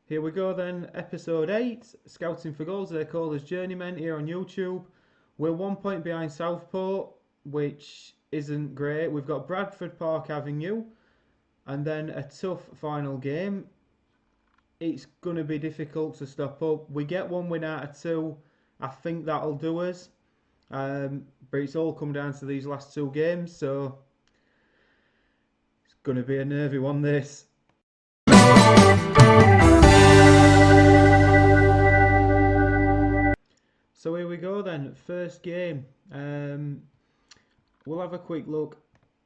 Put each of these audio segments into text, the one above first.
Here we go then, episode 8, Scouting for Goals, they're called as Journeymen here on YouTube. We're 1 point behind Southport, which isn't great. We've got Bradford Park Avenue, and then a tough final game. It's going to be difficult to stop up. We get 1 win out of 2, I think that'll do us. But it's all come down to these last 2 games, so it's going to be a nervy one, this. So here we go then, first game. We'll have a quick look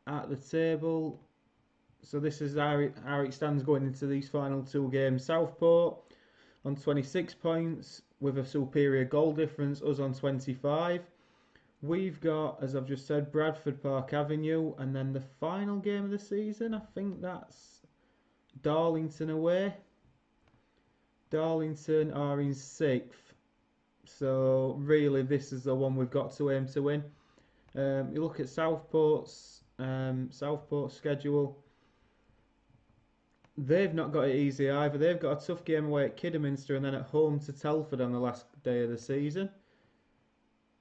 at the table. So this is how it stands going into these final 2 games. Southport on 26 points with a superior goal difference, us on 25. We've got, as I've just said, Bradford Park Avenue, and then the final game of the season, I think that's Darlington away. Darlington are in 6th. So really this is the one we've got to aim to win. You look at Southport's schedule. They've not got it easy either. They've got a tough game away at Kidderminster and then at home to Telford on the last day of the season.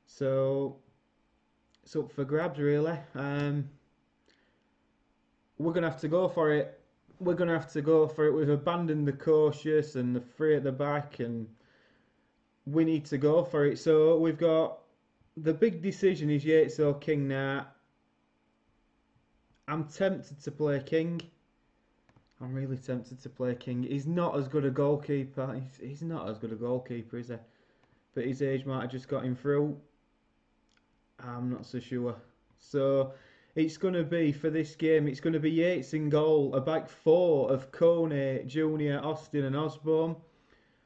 So it's up for grabs really. We're going to have to go for it. We're going to have to go for it. We've abandoned the cautious and the free at the back, and we need to go for it. So we've got the big decision is Yates or King now. I'm tempted to play King. I'm really tempted to play King. He's not as good a goalkeeper. He's not as good a goalkeeper, is he? But his age might have just got him through. I'm not so sure. So it's going to be, for this game, it's going to be Yates in goal. A back 4 of Coney, Junior, Austin and Osborne.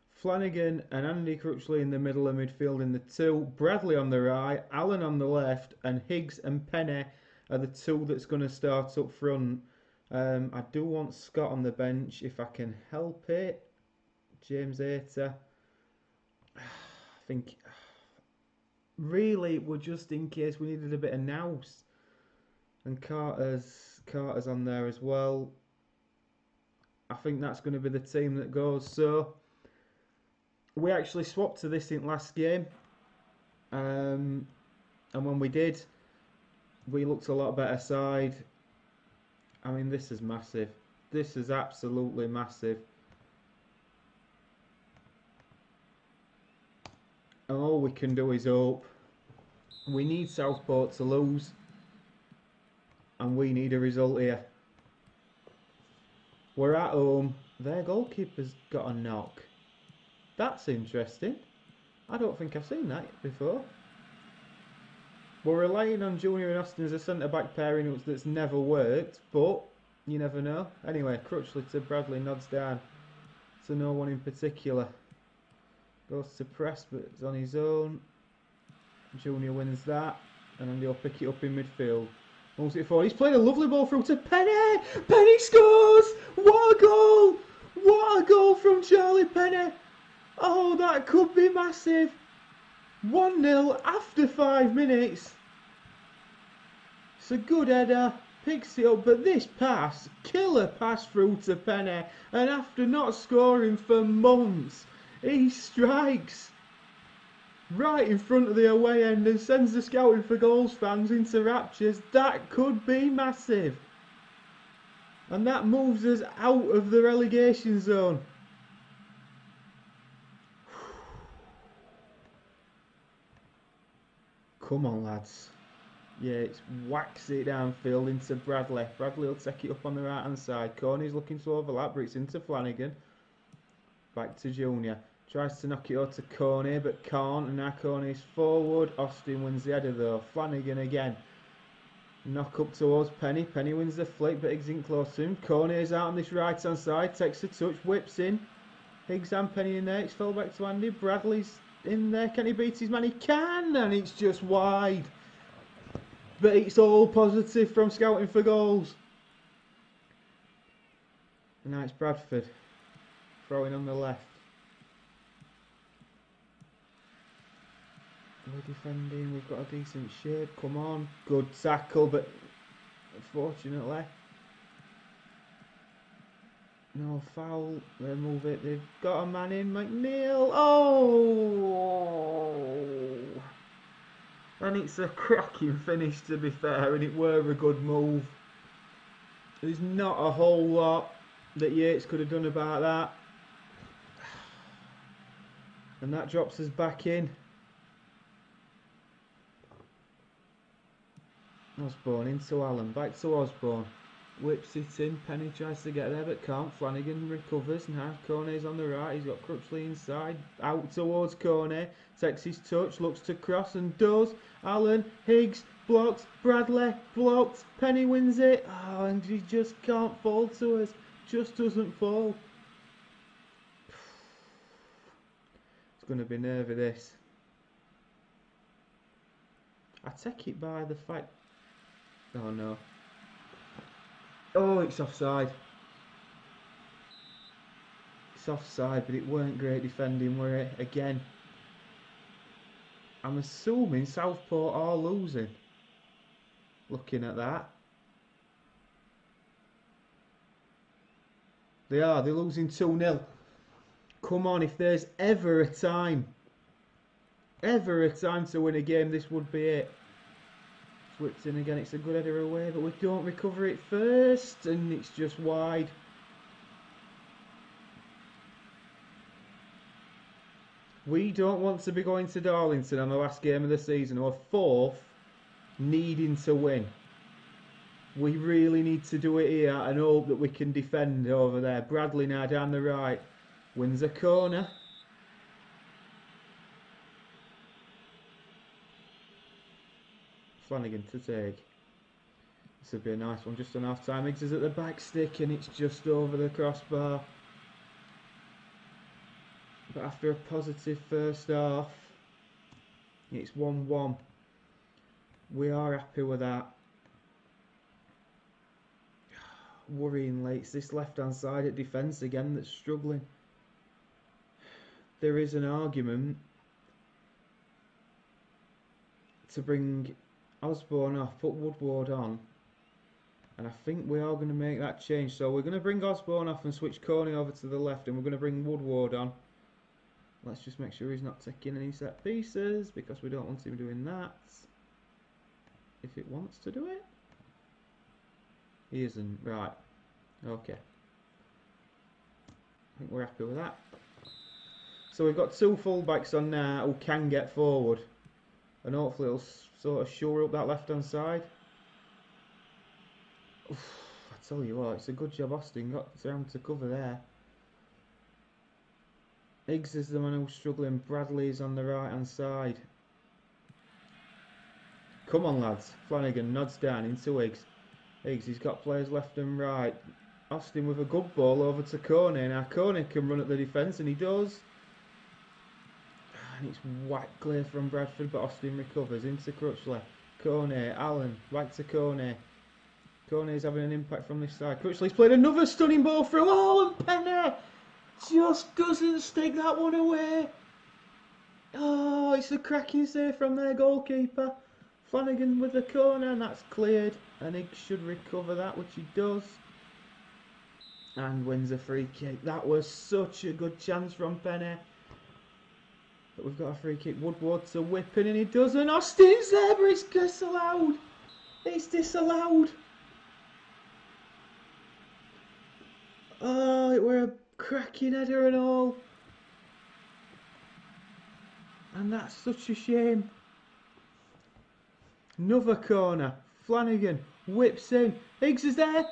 Flanagan and Andy Crutchley in the middle of midfield in the 2. Bradley on the right, Allen on the left, and Higgs and Penny are the 2 that's going to start up front. I do want Scott on the bench if I can help it. James Ater. I think really we're just in case we needed a bit of nous. And Carter's on there as well. I think that's going to be the team that goes. So we actually swapped to this in last game, and when we did, we looked a lot better side. I mean, this is massive. This is absolutely massive. And all we can do is hope. We need Southport to lose, and we need a result here. We're at home. Their goalkeeper's got a knock. That's interesting. I don't think I've seen that before. We're relying on Junior and Austin as a centre-back pairing that's never worked, but you never know. Anyway, Crutchley to Bradley, nods down to no one in particular. Goes to press, but it's on his own. Junior wins that, and then they'll pick it up in midfield. Moves it forward. He's played a lovely ball through to Penny! Penny scores! What a goal! What a goal from Charlie Penny! Oh, that could be massive. 1-0 after 5 minutes. It's a good header. Picks it up, but this pass, killer pass through to Penny. And after not scoring for months, he strikes right in front of the away end and sends the Scouting for Goals fans into raptures. That could be massive. And that moves us out of the relegation zone. Come on, lads. Yeah, it's whacks it downfield into Bradley. Bradley will take it up on the right hand side. Coney's looking to overlap, but it's into Flanagan. Back to Junior. Tries to knock it out to Coney, but can't. And now Coney's forward. Austin wins the header though. Flanagan again. Knock up towards Penny. Penny wins the flick, but Higgs isn't close to him. Coney is out on this right hand side. Takes a touch, whips in. Higgs and Penny in there. It's fell back to Andy. Bradley's in there. Can he beat his man? He can, and it's just wide. But it's all positive from Scouting for Goals. And now it's Bradford throwing on the left. We're defending. We've got a decent shape. Come on, good tackle, but unfortunately No foul. They move it. They've got a man in. McNeil. Oh! And it's a cracking finish, to be fair, and it were a good move. There's not a whole lot that Yates could have done about that. And that drops us back in. Osborne into Allen, back to Osborne. Whips it in, Penny tries to get there but can't. Flanagan recovers, now Cornet's on the right, he's got Crutchley inside. Out towards Cornet, takes his touch, looks to cross and does. Allen, Higgs, blocked, Bradley, blocked, Penny wins it. Oh, and he just can't fall to us, just doesn't fall. It's going to be nervy, this. I take it by the fact... Oh no. Oh, it's offside. It's offside, but it weren't great defending, were it? Again. I'm assuming Southport are losing. Looking at that. They are. They're losing 2-0. Come on, if there's ever a time to win a game, this would be it. Whipped in again, it's a good header away, but we don't recover it first, and it's just wide. We don't want to be going to Darlington on the last game of the season, or fourth, needing to win. We really need to do it here and hope that we can defend over there. Bradley now down the right, wins a corner. Flanagan to take. This would be a nice one, just on half time. Higgs is at the back stick and it's just over the crossbar. But after a positive first half, it's 1-1. We are happy with that. Worryingly, it's this left hand side at defence again that's struggling. There is an argument to bring Osborne off, put Woodward on, and I think we are going to make that change. So we're going to bring Osborne off and switch Corney over to the left, and we're going to bring Woodward on. Let's just make sure he's not taking any set pieces, because we don't want him doing that. If it wants to do it. He isn't. Right. Okay. I think we're happy with that. So we've got two full-backs on now who can get forward, and hopefully it'll sort of shore up that left-hand side. Oof, I tell you what, it's a good job Austin got around to cover there. Higgs is the man who's struggling. Bradley's on the right-hand side. Come on, lads. Flanagan nods down into Higgs. Higgs, he's got players left and right. Austin with a good ball over to Corney. Now Corney can run at the defence, and he does. And it's whacked clear from Bradford, but Austin recovers into Crutchley. Corney, Allen, back to Corney. Corney's having an impact from this side. Crutchley's played another stunning ball through. Oh, and Penny just doesn't stick that one away. Oh, it's a cracking save from their goalkeeper. Flanagan with the corner, and that's cleared. And Higgs should recover that, which he does. And wins a free kick. That was such a good chance from Penny. But we've got a free kick. Woodward to whip in, and he doesn't. Austin's there, but it's disallowed. It's disallowed. Oh, it were a cracking header and all. And that's such a shame. Another corner. Flanagan whips in. Higgs is there.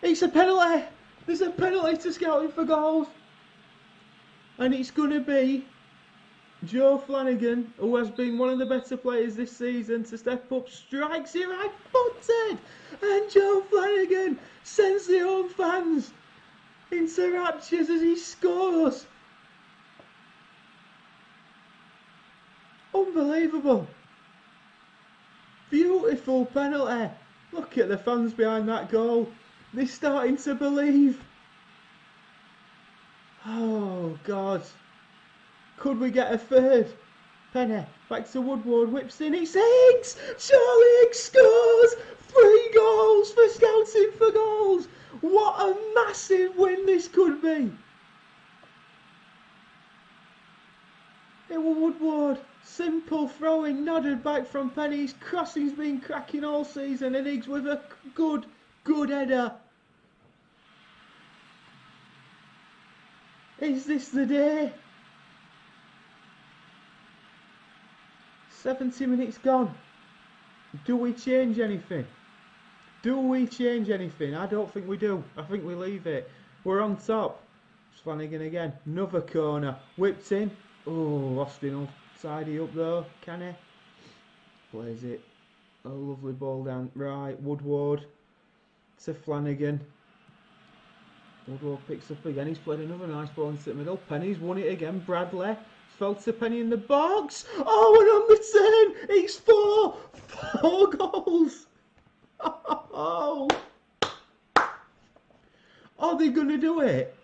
It's a penalty. There's a penalty to scouting for goals. And it's going to be Joe Flanagan, who has been one of the better players this season, to step up, strikes it right footed. And Joe Flanagan sends the home fans into raptures as he scores. Unbelievable. Beautiful penalty. Look at the fans behind that goal. They're starting to believe. Oh, God. Could we get a third? Penny, back to Woodward, whips in, it's Higgs! Charlie Higgs scores! 3 goals for Scouting for Goals. What a massive win this could be. It was Woodward. Simple throwing, nodded back from Penny's. Crossing's been cracking all season, and Higgs with a good header. Is this the day? 70 minutes gone. Do we change anything? Do we change anything? I don't think we do. I think we leave it. We're on top. Flanagan again. Another corner. Whipped in. Oh, Austin will tidy up though. Can he? Plays it. A lovely ball down. Right, Woodward to Flanagan. Woodward picks up again. He's played another nice ball into the middle. Penny's won it again. Bradley. Fell to Penny in the box. Oh, and on the turn, it's four goals. Oh, are they going to do it?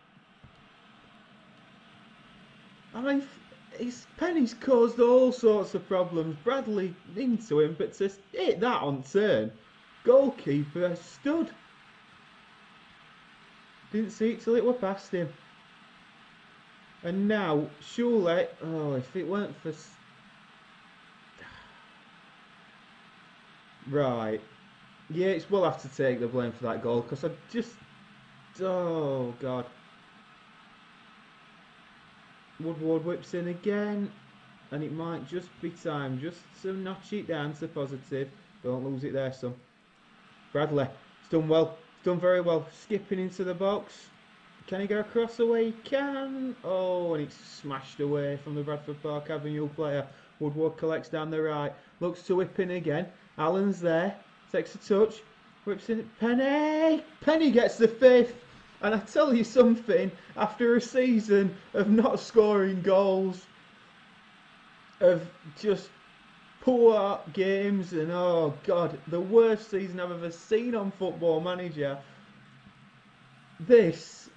I mean, Penny's caused all sorts of problems. Bradley into him, but to hit that on turn, goalkeeper stood. Didn't see it till it were past him. And now, surely, oh, if it weren't for... Right. Yates will have to take the blame for that goal, because I just... Oh, God. Woodward whips in again, and it might just be time just to notch it down to positive. Don't lose it there, son. Bradley, it's done well. It's done very well. Skipping into the box. Can he go across away? He can. Oh, and it's smashed away from the Bradford Park Avenue player. Woodward collects down the right. Looks to whip in again. Allen's there. Takes a touch. Whips in. Penny! Penny gets the fifth. And I tell you something, after a season of not scoring goals, of just poor games, and oh God, the worst season I've ever seen on Football Manager, this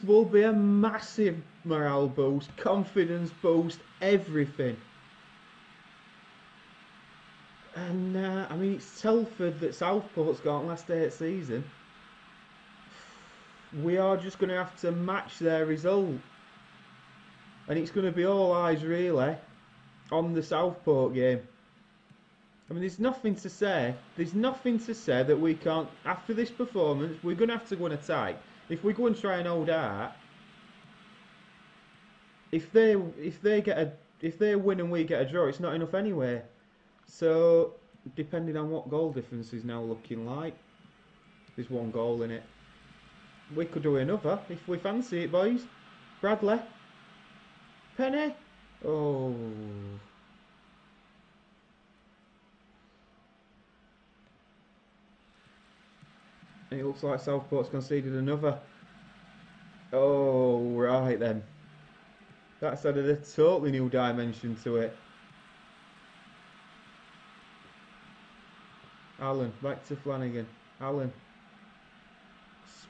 will be a massive morale boost, confidence boost, everything. And I mean, it's Telford that Southport's got last 8 season. We are just going to have to match their result, and it's going to be all eyes really on the Southport game. I mean, there's nothing to say. There's nothing to say that we can't. After this performance, we're going to have to go and attack. If we go and try and hold out, if they win and we get a draw, it's not enough anyway. So depending on what goal difference is now looking like, there's 1 goal in it. We could do another if we fancy it, boys. Bradley. Penny. Oh. And it looks like Southport's conceded another. Oh, right then. That's added a totally new dimension to it. Allen, back to Flanagan. Allen.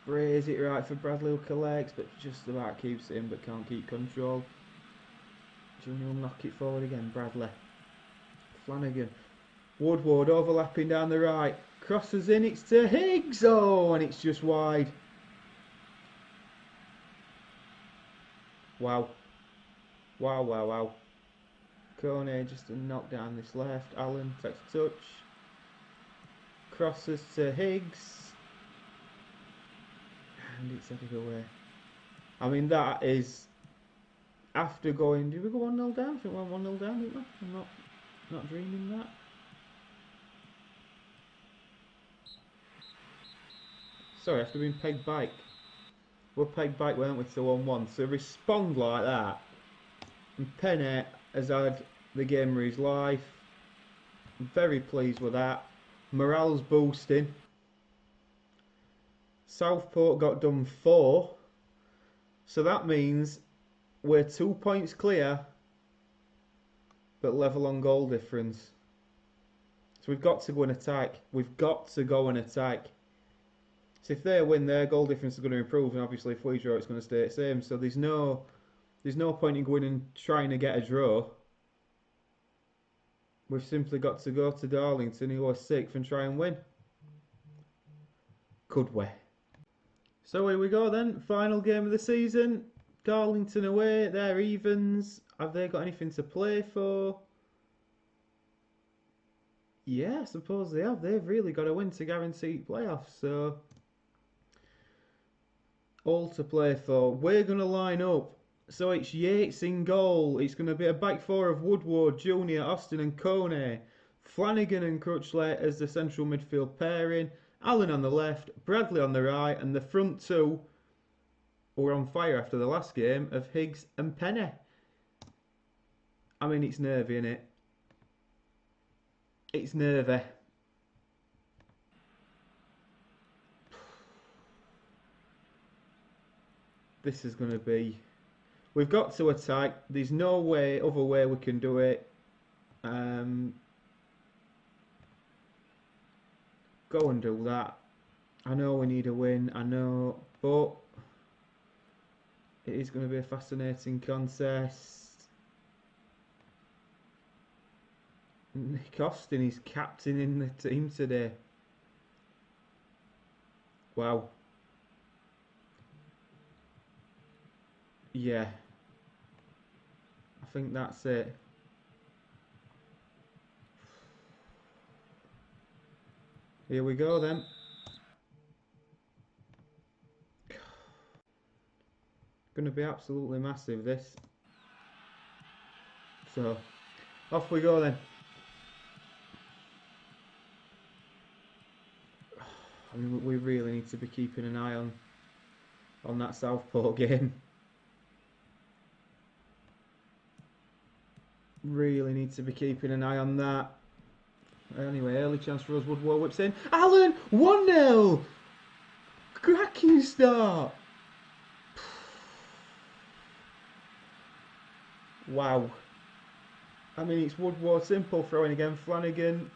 Sprays it right for Bradley, who collects, but just about keeps it in, but can't keep control. Junior will knock it forward again. Bradley. Flanagan. Woodward overlapping down the right. Crosses in, it's to Higgs. Oh, and it's just wide. Wow. Wow, wow, wow. Kone just to knock down this left. Allen takes a touch. Crosses to Higgs. And it's headed away. I mean, that is after going. Did we go 1-0 down? I think we went 1-0 down, didn't we? I'm not dreaming that. Sorry, after being pegged back. We're pegged back, weren't we, to 1-1. So respond like that. And Penny has had the game of his life. I'm very pleased with that. Morale's boosting. Southport got done 4, so that means we're 2 points clear, but level on goal difference. So we've got to go and attack. We've got to go and attack. So if they win, their goal difference is going to improve, and obviously if we draw, it's going to stay the same. So there's no point in going and trying to get a draw. We've simply got to go to Darlington, who are 6th, and try and win. Could we? So here we go then, final game of the season. Darlington away, they're evens. Have they got anything to play for? Yeah, I suppose they have. They've really got to win to guarantee playoffs, so all to play for. We're going to line up. So it's Yates in goal. It's going to be a back four of Woodward, Junior, Austin and Coney. Flanagan and Crutchley as the central midfield pairing. Allen on the left, Bradley on the right, and the front two were on fire after the last game of Higgs and Penny. I mean, it's nervy, innit? It's nervy. This is going to be... We've got to attack. There's no other way we can do it. Go and do that. I know we need a win, I know, but it is going to be a fascinating contest. Nick Austin is captain in the team today. Wow. Yeah. I think that's it. Here we go then. Going to be absolutely massive, this. So, off we go then. I mean, we really need to be keeping an eye on that Southport game. Really need to be keeping an eye on that. Anyway, early chance for us. Woodward whips in. Allen! 1-0! Cracking start! Wow. I mean, it's Woodward, simple throwing again. Flanagan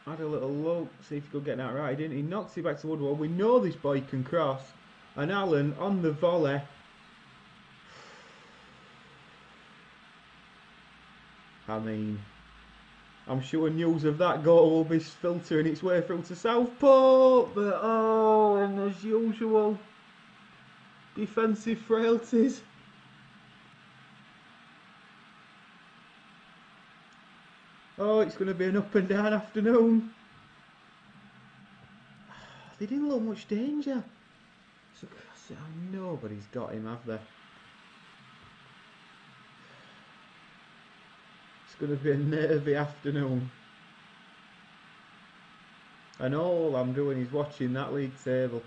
had a little look, see if he could get that right. He didn't. He knocks it back to Woodward. We know this boy can cross. And Allen on the volley. I mean, I'm sure news of that goal will be filtering its way through to Southport. But oh, and as usual, defensive frailties. Oh, it's going to be an up and down afternoon. They didn't look much danger. So, nobody's got him, have they? It's going to be a nervy afternoon. And all I'm doing is watching that league table.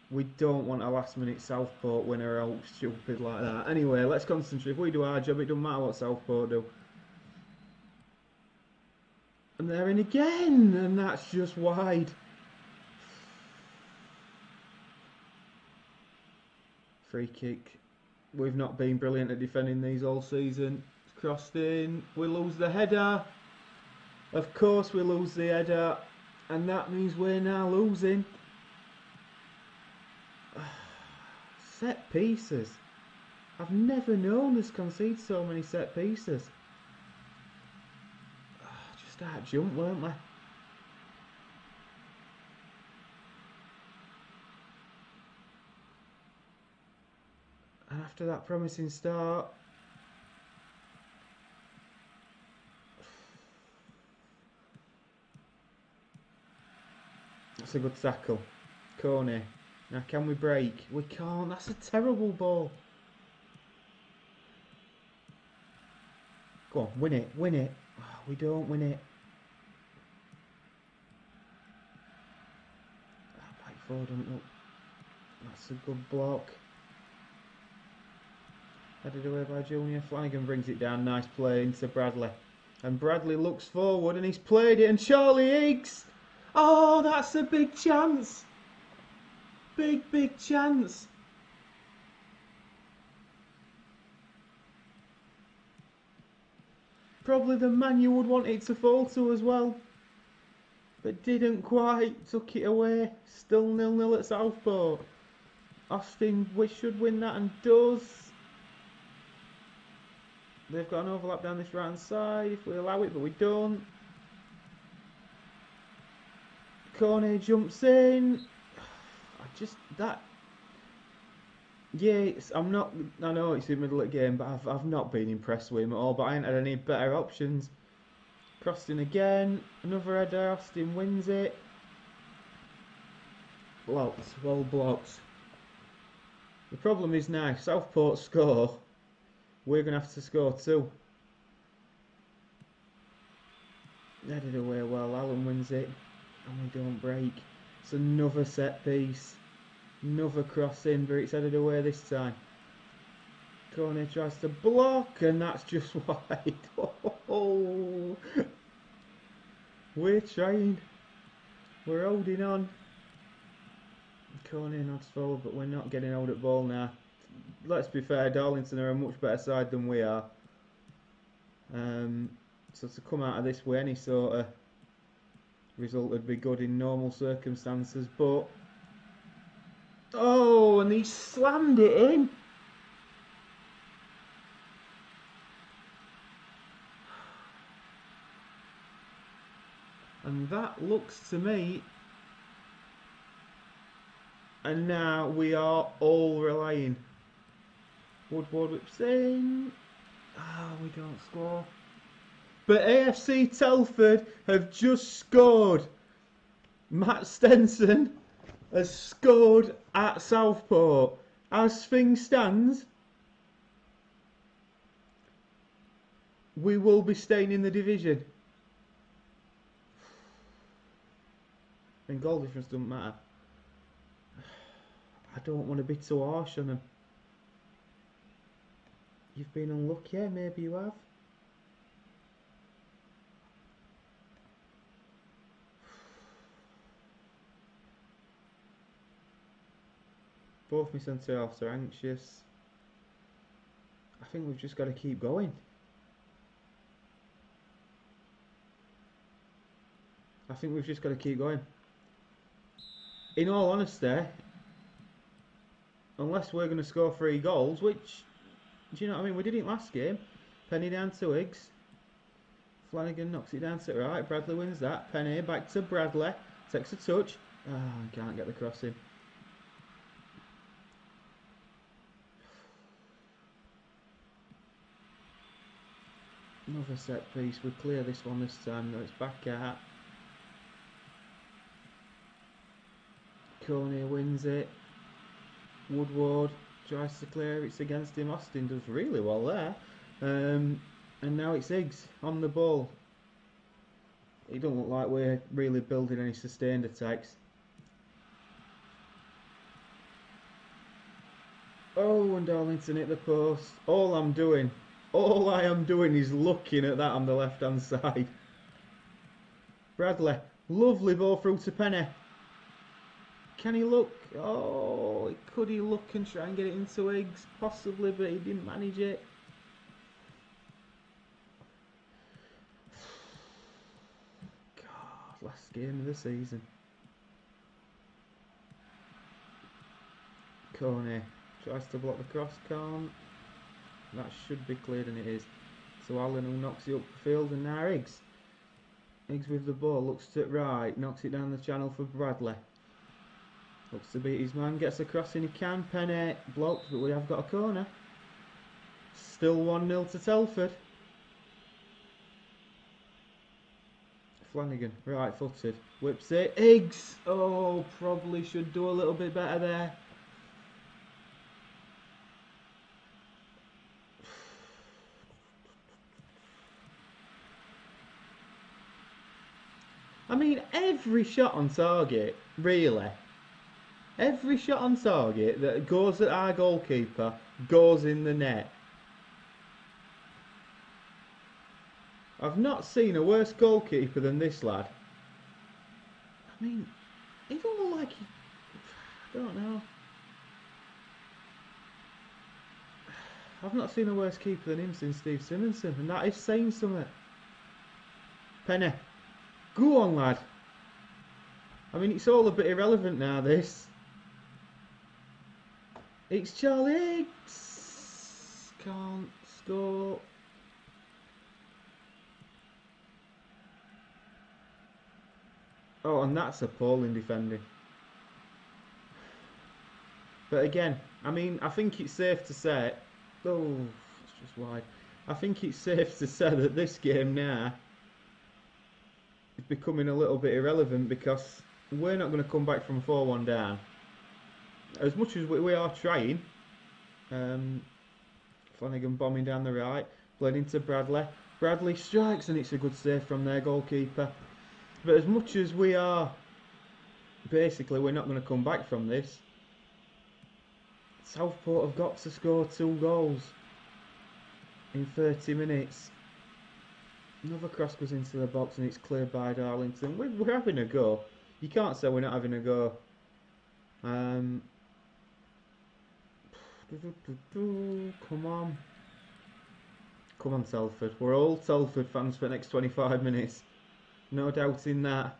We don't want a last minute Southport winner out stupid like that. Anyway, let's concentrate. If we do our job, it doesn't matter what Southport do. And they're in again, and that's just wide. Free kick. We've not been brilliant at defending these all season. It's crossed in. We lose the header. Of course we lose the header. And that means we're now losing. Set pieces. I've never known us concede so many set pieces. Just out jump, weren't we? And after that promising start, that's a good tackle. Coney. Now can we break? We can't. That's a terrible ball. Go on, win it, win it. Oh, we don't win it. That back four doesn't look. That's a good block. Headed away by Junior. Flanagan brings it down. Nice play into Bradley. And Bradley looks forward and he's played it. And Charlie Higgs. Oh, that's a big chance. Big chance. Probably the man you would want it to fall to as well. But didn't quite. Took it away. Still 0-0 at Southport. Austin should win that and does. They've got an overlap down this right hand side if we allow it, but we don't. Cornet jumps in. Yeah, I'm not. I know it's the middle of the game, but I've not been impressed with him at all. But I ain't had any better options. Crossing again, another header. Austin wins it. Blocked, well blocked. The problem is now, if Southport score, we're gonna have to score too. Headed away well. Allen wins it, and we don't break. It's another set piece. Another cross in, but it's headed away this time. Cornet tries to block, and that's just wide. Oh, we're trying. We're holding on. Cornet nods forward, but we're not getting hold at ball now. Let's be fair, Darlington are a much better side than we are. So to come out of this with any sort of result would be good in normal circumstances, but... Oh, and he slammed it in. And that looks to me... And now we are all relying. Woodward whips in. Ah, we don't score. But AFC Telford have just scored. Matt Stenson has scored at Southport. As things stand, we will be staying in the division. And goal difference doesn't matter. I don't want to be too harsh on them. You've been unlucky, yeah, maybe you have. Both my centre halves are anxious. I think we've just got to keep going. I think we've just got to keep going. In all honesty, unless we're going to score 3 goals, which, do you know what I mean? We did it last game. Penny down to Higgs. Flanagan knocks it down to the right. Bradley wins that. Penny back to Bradley. Takes a touch. Ah, oh, can't get the cross in. Another set piece. We clear this one this time. No, it's back at. Cornet wins it. Woodward tries to clear. It's against him. Austin does really well there. And now it's Higgs on the ball. It doesn't look like we're really building any sustained attacks. Oh, and Darlington hit the post. All I am doing is looking at that on the left hand side. Bradley, lovely ball through to Penny. Can he look? Oh, could he look and try and get it into Higgs? Possibly, but he didn't manage it. God, last game of the season. Cornet tries to block the cross, can't. That should be cleared, and it is. So Allen who knocks it up the field, and now Higgs. Higgs with the ball, looks to the right, knocks it down the channel for Bradley. Looks to beat his man, gets a cross in, he can. Penny blocked, but we have got a corner. Still 1-0 to Telford. Flanagan, right footed, whips it. Higgs! Oh, probably should do a little bit better there. I mean, every shot on target, really. Every shot on target that goes at our goalkeeper goes in the net. I've not seen a worse goalkeeper than this lad. I mean, he don't look like he... I don't know. I've not seen a worse keeper than him since Steve Simonson, and that is saying something. Penny. Go on, lad. I mean, it's all a bit irrelevant now, this. It's Charlie Higgs. Can't score. Oh, and that's appalling defending. But again, I mean, I think it's safe to say. Oh, it's just wide. I think it's safe to say that this game now is becoming a little bit irrelevant because we're not going to come back from 4-1 down. As much as we are trying, um, Flanagan bombing down the right, played into Bradley. Bradley strikes and it's a good save from their goalkeeper. But as much as we are, basically, we're not going to come back from this. Southport have got to score 2 goals in 30 minutes. Another cross goes into the box and it's cleared by Darlington. We're having a go. You can't say we're not having a go. Come on. Come on, Telford. We're all Telford fans for the next 25 minutes. No doubt in that.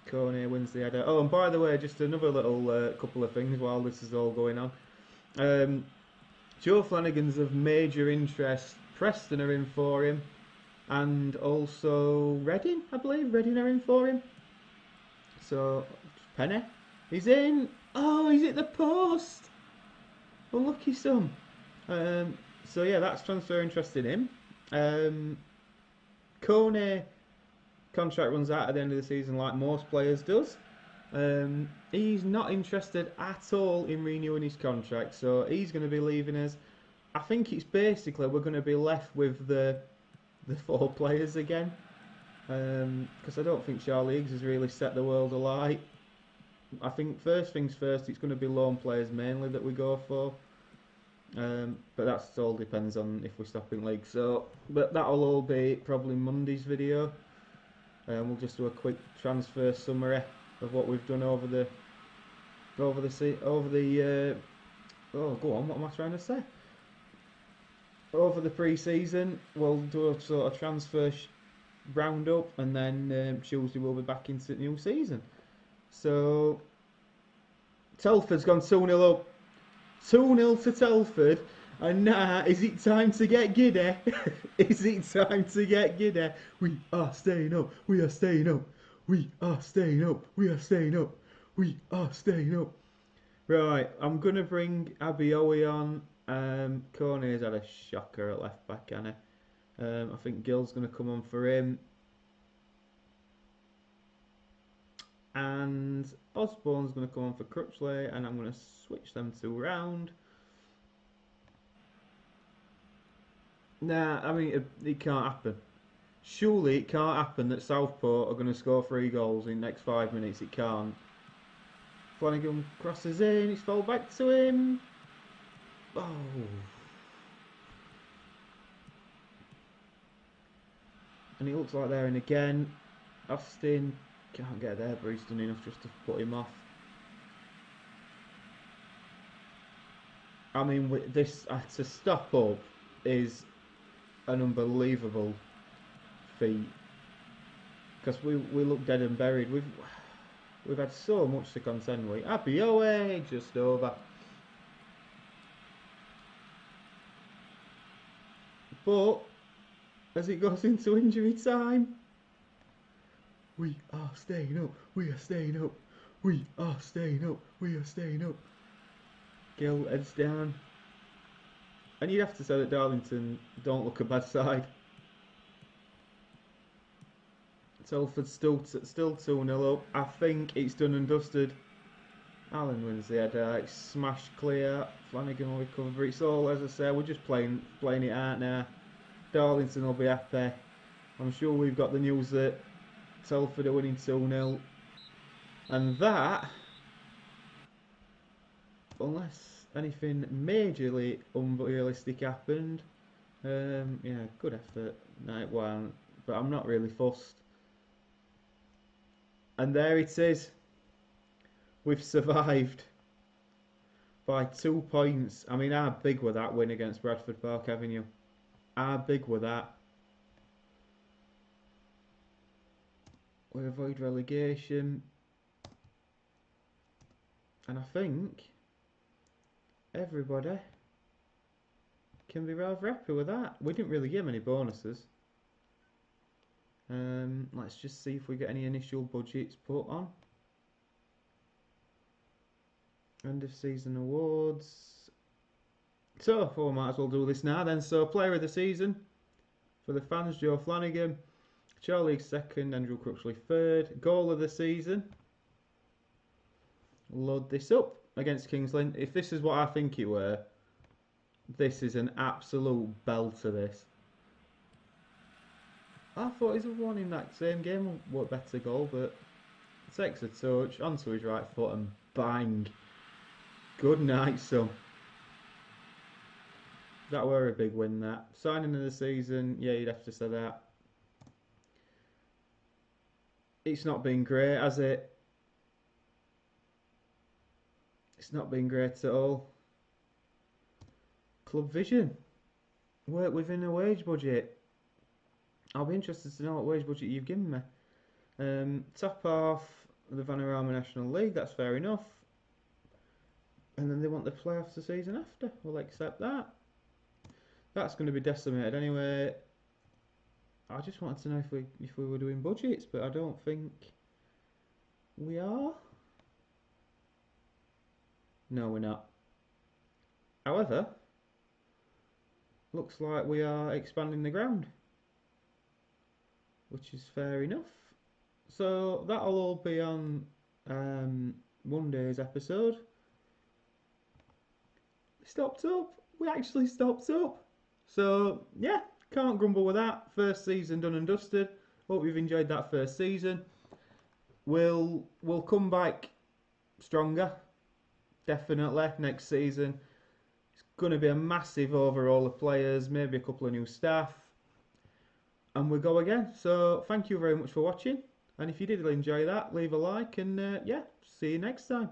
Coney wins the header. Oh, and by the way, just another little couple of things while this is all going on. Joe Flanagan's of major interest. Preston are in for him. And also Reading, I believe. Reading are in for him. So, Penny. He's in. Oh, he's at the post. Unlucky son. So yeah, that's transfer interest in him. Coney contract runs out at the end of the season like most players does. He's not interested at all in renewing his contract, so he's going to be leaving us. I think it's basically we're going to be left with the 4 players again, because I don't think Charlie Higgs has really set the world alight. I think first things first, it's going to be loan players mainly that we go for. But that all depends on if we stop in league. So, but that'll all be probably Monday's video. We'll just do a quick transfer summary of what we've done over the oh, go on, what am I trying to say? Over the pre-season, we'll do a sort of transfer roundup, and then Tuesday we'll be back into the new season. So, Telford's gone 2-0 up. 2-0 to Telford. And now, is it time to get giddy? Is it time to get giddy? We are staying up. We are staying up. We are staying up. We are staying up. We are staying up. Right, I'm going to bring Abioye on. Coney's had a shocker at left back, hasn't he? I think Gill's going to come on for him. And Osborne's going to come on for Crutchley. And I'm going to switch them 2 round. Nah, I mean, it can't happen. Surely it can't happen that Southport are going to score 3 goals in the next 5 minutes. It can't. Flanagan crosses in, it's fell back to him. Oh. And it looks like they're in again. Austin can't get there, but he's done enough just to put him off. I mean, this to stop up is an unbelievable feat, because we look dead and buried. We've had so much to contend with. Abioye just over. But as it goes into injury time, we are staying up. We are staying up. We are staying up. We are staying up. Gill heads down. And you'd have to say that Darlington don't look a bad side. Telford's still 2-0 up. I think it's done and dusted. Allen wins the header. It's smashed clear. Flanagan will recover. It's all, as I say, we're just playing it out now. Darlington will be happy. I'm sure we've got the news that Telford are winning 2-0. And that, unless anything majorly unrealistic happened, yeah, good effort, night one, but I'm not really fussed. And there it is. We've survived by 2 points. I mean, how big were that win against Bradford Park Avenue? How big were that? We avoid relegation. And I think everybody can be rather happy with that. We didn't really give any bonuses. Let's just see if we get any initial budgets put on. End of season awards. So, we might as well do this now then. So, player of the season for the fans, Joe Flanagan. Charlie second, Andrew Cruxley third. Goal of the season. Load this up against Kings Lynn. If this is what I think it were, this is an absolute belter, this. I thought his one in that same game were better goal, but takes a touch onto his right foot and bang. Good night, son. That were a big win, that. Signing of the season, yeah, you'd have to say that. It's not been great, has it? It's not been great at all. Club vision. Work within a wage budget. I'll be interested to know what wage budget you've given me. Top half the Vanarama National League, that's fair enough. And then they want the playoffs the season after. We'll accept that. That's going to be decimated anyway. I just wanted to know if we were doing budgets, but I don't think we are. No, we're not. However, looks like we are expanding the ground, which is fair enough. So that'll all be on Monday's episode. Stopped up. We actually stopped up. So yeah, can't grumble with that. First season done and dusted. Hope you've enjoyed that first season. We'll come back stronger. Definitely next season. It's going to be a massive overhaul of players, maybe a couple of new staff, and we'll go again. So thank you very much for watching, and if you did enjoy that, leave a like, and yeah, see you next time.